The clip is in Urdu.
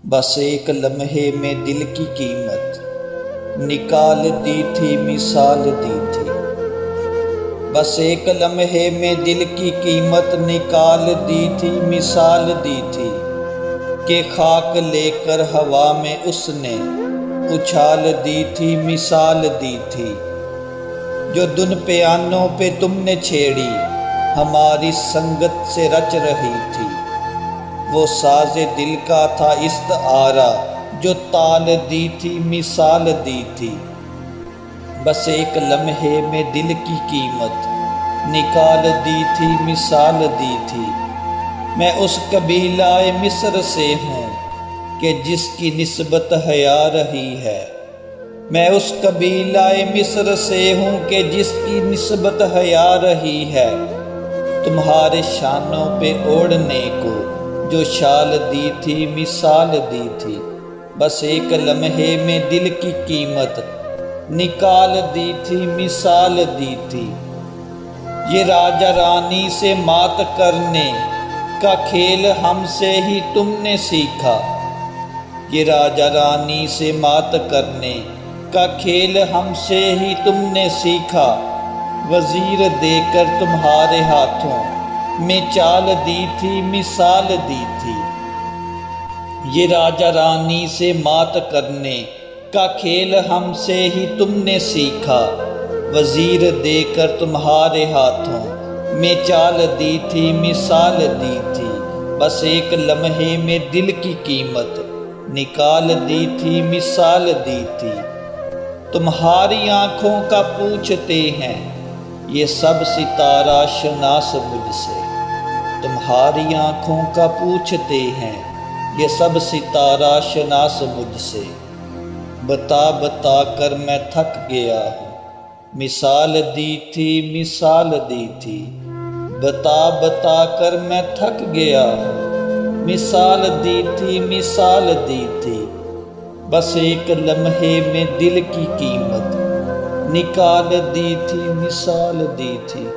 بس ایک لمحے میں دل کی قیمت نکال دی تھی، مثال دی تھی۔ بس ایک لمحے میں دل کی قیمت نکال دی تھی، مثال دی تھی کہ خاک لے کر ہوا میں اس نے اچھال دی تھی، مثال دی تھی۔ جو دن پیانوں پہ تم نے چھیڑی ہماری سنگت سے رچ رہی تھی، وہ ساز دل کا تھا استعارہ جو تال دی تھی، مثال دی تھی۔ بس ایک لمحے میں دل کی قیمت نکال دی تھی، مثال دی تھی۔ میں اس قبیلہ مصر سے ہوں کہ جس کی نسبت حیا رہی ہے، میں اس قبیلہ مصر سے ہوں کہ جس کی نسبت حیا رہی ہے۔ تمہارے شانوں پہ اوڑھنے کو جو شال دی تھی، مثال دی تھی۔ بس ایک لمحے میں دل کی قیمت نکال دی تھی، مثال دی تھی۔ یہ راجا رانی سے مات کرنے کا کھیل ہم سے ہی تم نے سیکھا، یہ راجا رانی سے مات کرنے کا کھیل ہم سے ہی تم نے سیکھا۔ وزیر دے کر تمہارے ہاتھوں میں چال دی تھی، مثال دی تھی۔ یہ راجا رانی سے مات کرنے کا کھیل ہم سے ہی تم نے سیکھا، وزیر دے کر تمہارے ہاتھوں میں چال دی تھی، مثال دی تھی۔ بس ایک لمحے میں دل کی قیمت نکال دی تھی، مثال دی تھی۔ تمہاری آنکھوں کا پوچھتے ہیں یہ سب ستارہ شناس مجھ سے، تمہاری آنکھوں کا پوچھتے ہیں یہ سب ستارہ شناس مجھ سے۔ بتا بتا کر میں تھک گیا ہوں، مثال دی تھی، مثال دی تھی۔ بتا بتا کر میں تھک گیا ہوں، مثال دی تھی، مثال دی تھی۔ بس ایک لمحے میں دل کی قیمت نکال دی تھی، مثال دی تھی۔